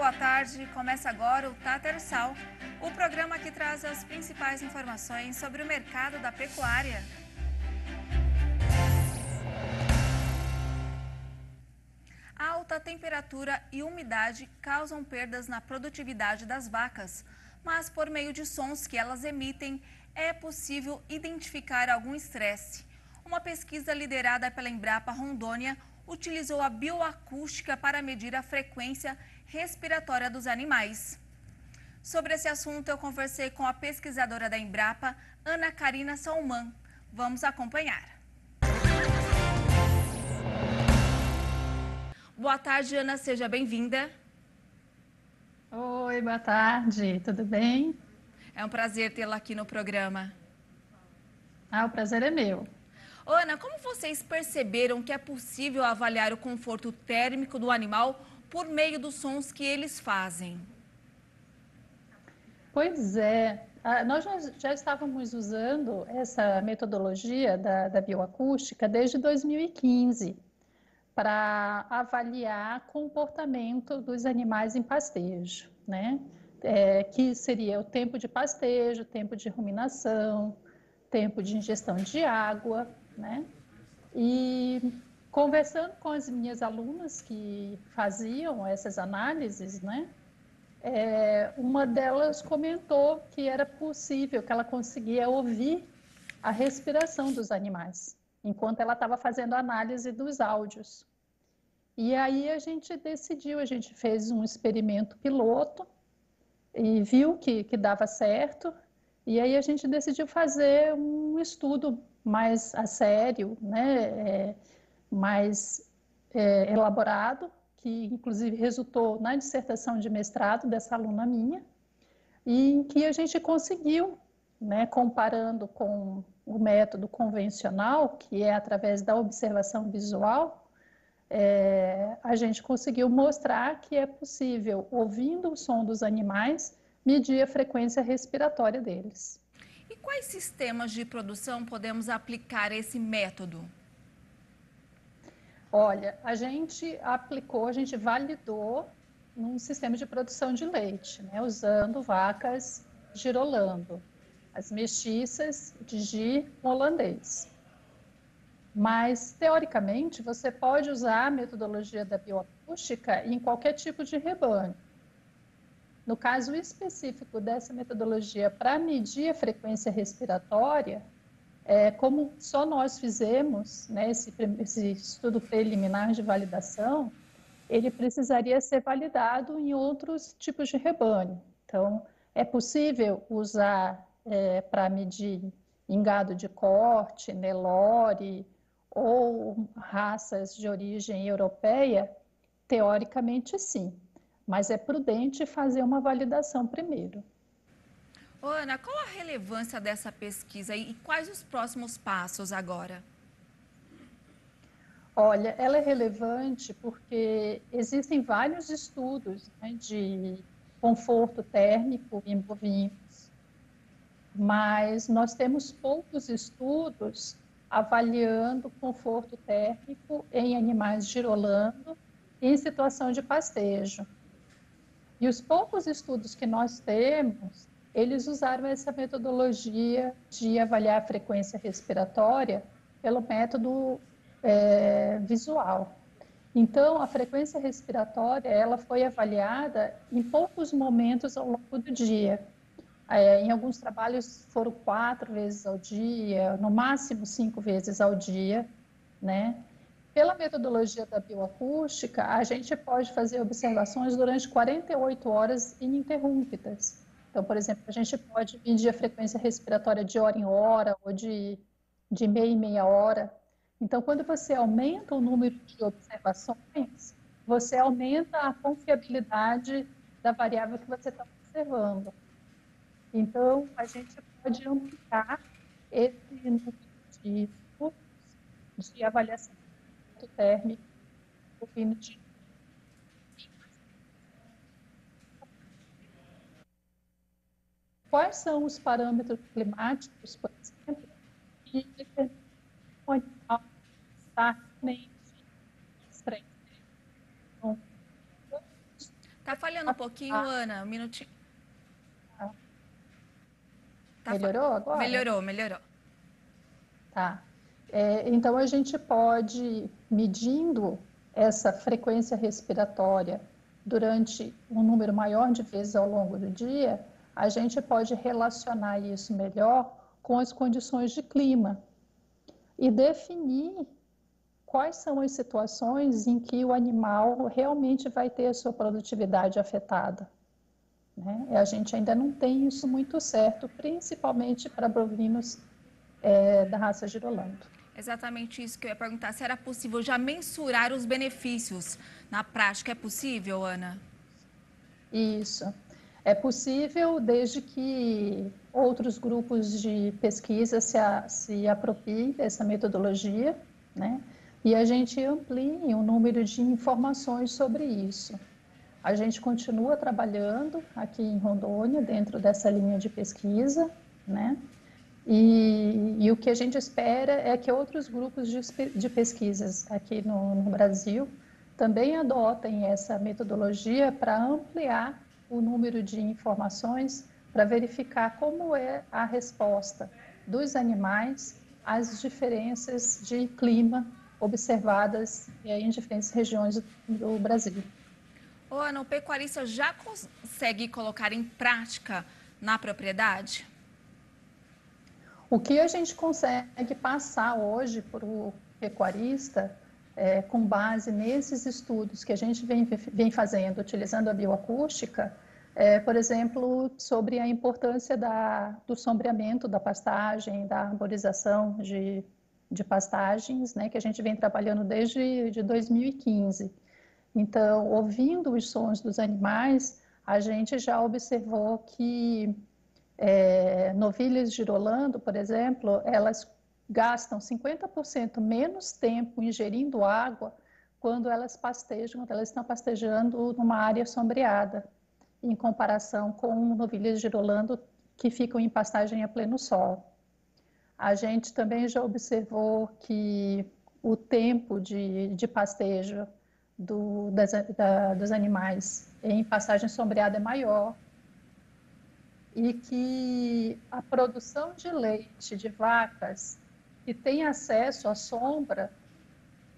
boa tarde. Começa agora o Tatersal, o programa que traz as principais informações sobre o mercado da pecuária. A alta temperatura e umidade causam perdas na produtividade das vacas, mas por meio de sons que elas emitem, é possível identificar algum estresse. Uma pesquisa liderada pela Embrapa Rondônia utilizou a bioacústica para medir a frequência respiratória dos animais. Sobre esse assunto, eu conversei com a pesquisadora da Embrapa, Ana Karina Salman. Vamos acompanhar. Boa tarde, Ana. Seja bem-vinda. Oi, boa tarde. Tudo bem? É um prazer tê-la aqui no programa. O prazer é meu. Ana, como vocês perceberam que é possível avaliar o conforto térmico do animal por meio dos sons que eles fazem? Pois é, nós já estávamos usando essa metodologia da bioacústica desde 2015 para avaliar comportamento dos animais em pastejo, né? Que seria o tempo de pastejo, tempo de ruminação, tempo de ingestão de água, né? E conversando com as minhas alunas que faziam essas análises, né? Uma delas comentou que era possível, que ela conseguia ouvir a respiração dos animais, enquanto ela estava fazendo a análise dos áudios. E aí a gente decidiu, a gente fez um experimento piloto e viu que dava certo, e aí a gente decidiu fazer um estudo mais a sério, né? Mais elaborado, que inclusive resultou na dissertação de mestrado dessa aluna minha, e em que a gente conseguiu, né, comparando com o método convencional, que é através da observação visual, a gente conseguiu mostrar que é possível, ouvindo o som dos animais, medir a frequência respiratória deles. E quais sistemas de produção podemos aplicar esse método? Olha, a gente aplicou, a gente validou num sistema de produção de leite, né, usando vacas girolando, as mestiças de gir holandês. Mas, teoricamente, você pode usar a metodologia da bioacústica em qualquer tipo de rebanho. No caso específico dessa metodologia para medir a frequência respiratória, como só nós fizemos, né, esse estudo preliminar de validação, ele precisaria ser validado em outros tipos de rebanho. Então, é possível usar para medir em gado de corte, Nelore ou raças de origem europeia? Teoricamente, sim, mas é prudente fazer uma validação primeiro. Ana, qual a relevância dessa pesquisa e quais os próximos passos agora? Olha, ela é relevante porque existem vários estudos, né, de conforto térmico em bovinos, mas nós temos poucos estudos avaliando conforto térmico em animais girolando em situação de pastejo. E os poucos estudos que nós temos, eles usaram essa metodologia de avaliar a frequência respiratória pelo método visual. Então, a frequência respiratória, ela foi avaliada em poucos momentos ao longo do dia. Em alguns trabalhos foram 4 vezes ao dia, no máximo 5 vezes ao dia, né? Pela metodologia da bioacústica, a gente pode fazer observações durante 48 horas ininterruptas. Então, por exemplo, a gente pode medir a frequência respiratória de hora em hora ou de meia em meia hora. Então, quando você aumenta o número de observações, você aumenta a confiabilidade da variável que você está observando. Então, a gente pode ampliar esse número de estudos de avaliação térmico do fino de. Quais são os parâmetros climáticos, por exemplo, que determinam o animal estar realmente estranho? Tá falhando um pouquinho, Ana, um minutinho. Melhorou agora? Melhorou, melhorou. Tá. Então, a gente pode, medindo essa frequência respiratória durante um número maior de vezes ao longo do dia, a gente pode relacionar isso melhor com as condições de clima e definir quais são as situações em que o animal realmente vai ter a sua produtividade afetada, né? A gente ainda não tem isso muito certo, principalmente para bovinos da raça Girolando. Exatamente isso que eu ia perguntar, se era possível já mensurar os benefícios. Na prática, é possível, Ana? Isso. É possível desde que outros grupos de pesquisa se apropriem dessa metodologia, né? E a gente amplie o número de informações sobre isso. A gente continua trabalhando aqui em Rondônia, dentro dessa linha de pesquisa, né? E o que a gente espera é que outros grupos de pesquisas aqui no Brasil também adotem essa metodologia para ampliar o número de informações, para verificar como é a resposta dos animais às diferenças de clima observadas em diferentes regiões do Brasil. Ô, Ana, o pecuarista já consegue colocar em prática na propriedade? O que a gente consegue passar hoje para o pecuarista, com base nesses estudos que a gente vem fazendo, utilizando a bioacústica, por exemplo, sobre a importância do sombreamento da pastagem, da arborização de pastagens, né, que a gente vem trabalhando desde 2015. Então, ouvindo os sons dos animais, a gente já observou que novilhas girolando, por exemplo, elas gastam 50% menos tempo ingerindo água quando elas pastejam, quando elas estão pastejando numa área sombreada, em comparação com novilhas girolando que ficam em pastagem a pleno sol. A gente também já observou que o tempo de pastejo dos animais em pastagem sombreada é maior, e que a produção de leite de vacas que têm acesso à sombra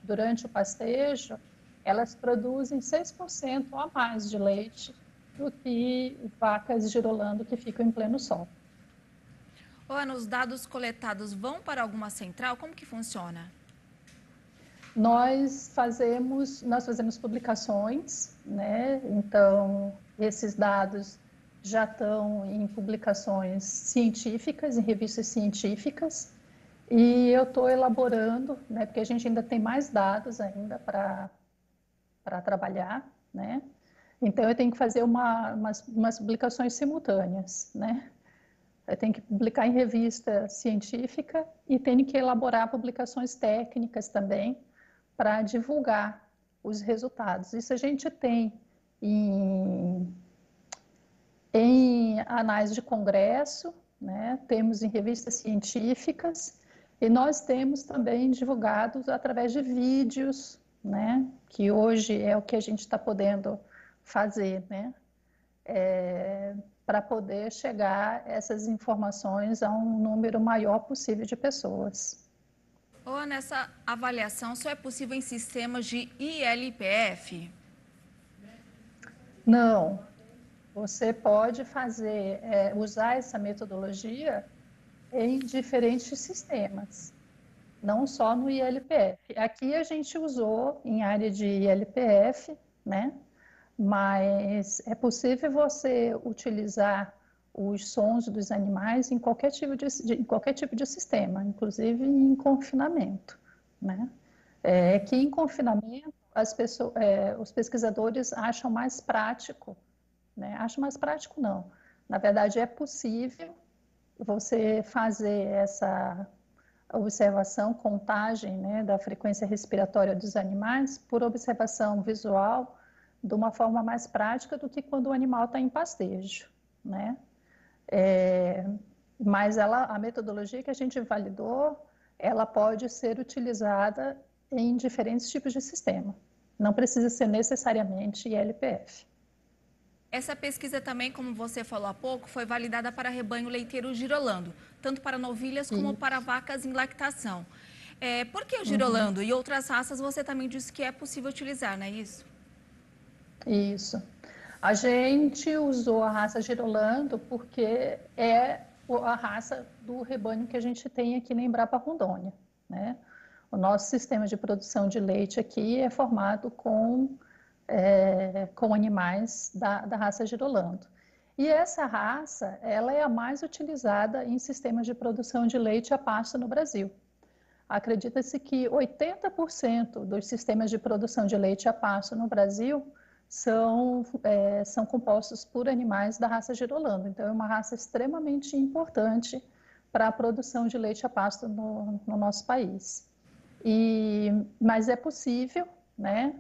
durante o pastejo, elas produzem 6% a mais de leite do que vacas girolando que ficam em pleno sol. Ana, os dados coletados vão para alguma central? Como que funciona? Nós fazemos publicações, né? Então, esses dados já estão em publicações científicas, em revistas científicas, e eu estou elaborando, né? Porque a gente ainda tem mais dados ainda para trabalhar, né? Então, eu tenho que fazer umas publicações simultâneas, né? Eu tenho que publicar em revista científica e tenho que elaborar publicações técnicas também para divulgar os resultados. Isso a gente tem em anais de congresso, né? Temos em revistas científicas e nós temos também divulgados através de vídeos, né? Que hoje é o que a gente está podendo fazer, né? Para poder chegar essas informações a um número maior possível de pessoas. Nessa avaliação só é possível em sistemas de ILPF? Não, você pode usar essa metodologia em diferentes sistemas, não só no ILPF. Aqui a gente usou em área de ILPF, né? Mas é possível você utilizar os sons dos animais em qualquer tipo de sistema, inclusive em confinamento, né? Que em confinamento os pesquisadores acham mais prático, né? Acham mais prático não. Na verdade, é possível você fazer essa observação, contagem, né, da frequência respiratória dos animais por observação visual de uma forma mais prática do que quando o animal está em pastejo, né? Mas a metodologia que a gente validou, ela pode ser utilizada em diferentes tipos de sistema. Não precisa ser necessariamente ILPF. Essa pesquisa também, como você falou há pouco, foi validada para rebanho leiteiro girolando, tanto para novilhas como para vacas em lactação. Por que o girolando e outras raças você também disse que é possível utilizar, não é isso? Isso. A gente usou a raça Girolando porque é a raça do rebanho que a gente tem aqui na Embrapa Rondônia, né? O nosso sistema de produção de leite aqui é formado com animais da raça Girolando. E essa raça, ela é a mais utilizada em sistemas de produção de leite a pasto no Brasil. Acredita-se que 80% dos sistemas de produção de leite a pasto no Brasil são compostos por animais da raça Girolando. Então, é uma raça extremamente importante para a produção de leite a pasto no nosso país. Mas é possível, né,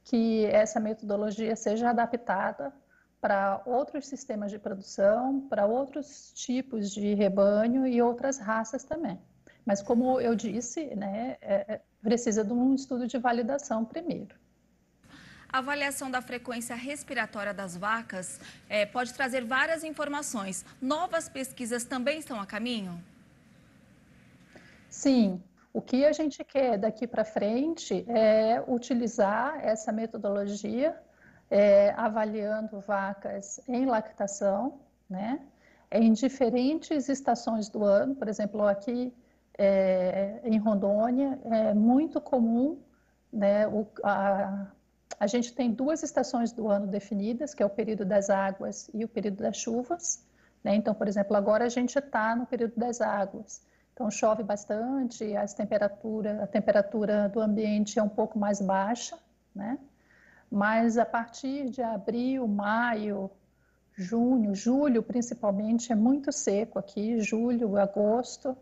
que essa metodologia seja adaptada para outros sistemas de produção, para outros tipos de rebanho e outras raças também. Mas, como eu disse, né, precisa de um estudo de validação primeiro. A avaliação da frequência respiratória das vacas pode trazer várias informações. Novas pesquisas também estão a caminho? Sim, o que a gente quer daqui para frente é utilizar essa metodologia, avaliando vacas em lactação, né, em diferentes estações do ano. Por exemplo, aqui em Rondônia é muito comum, né, a gente tem 2 estações do ano definidas, que é o período das águas e o período das chuvas, né? Então, por exemplo, agora a gente está no período das águas. Então, chove bastante, a temperatura do ambiente é um pouco mais baixa, né? Mas a partir de abril, maio, junho, julho principalmente, é muito seco aqui, julho, agosto.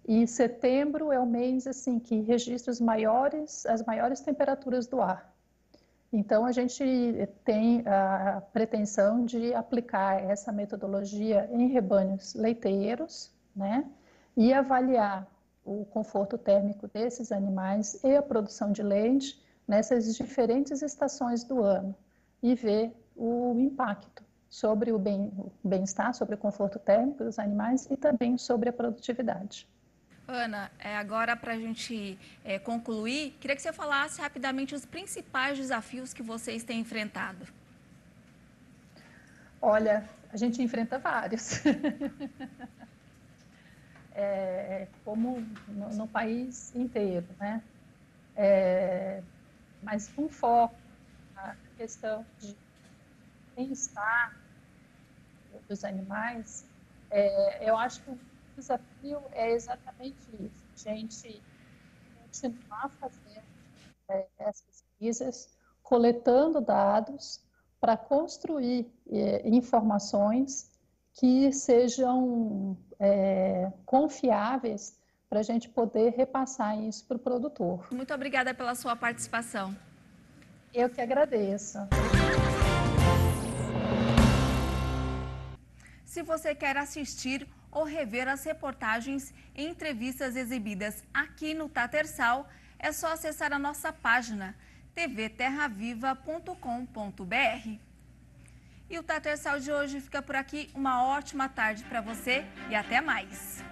E setembro é o mês assim, que registra as maiores temperaturas do ar. Então, a gente tem a pretensão de aplicar essa metodologia em rebanhos leiteiros, né? E avaliar o conforto térmico desses animais e a produção de leite nessas diferentes estações do ano e ver o impacto sobre o bem-estar, sobre o conforto térmico dos animais e também sobre a produtividade. Ana, agora para a gente concluir, queria que você falasse rapidamente os principais desafios que vocês têm enfrentado. Olha, a gente enfrenta vários. Como no país inteiro, né? Mas com foco na questão de bem-estar dos animais, eu acho que o desafio é exatamente isso, a gente continuar fazendo as pesquisas, coletando dados para construir informações que sejam confiáveis para a gente poder repassar isso para o produtor. Muito obrigada pela sua participação. Eu que agradeço. Se você quer assistir ou rever as reportagens e entrevistas exibidas aqui no Tatersal, é só acessar a nossa página tvterraviva.com.br. E o Tatersal de hoje fica por aqui. Uma ótima tarde para você e até mais!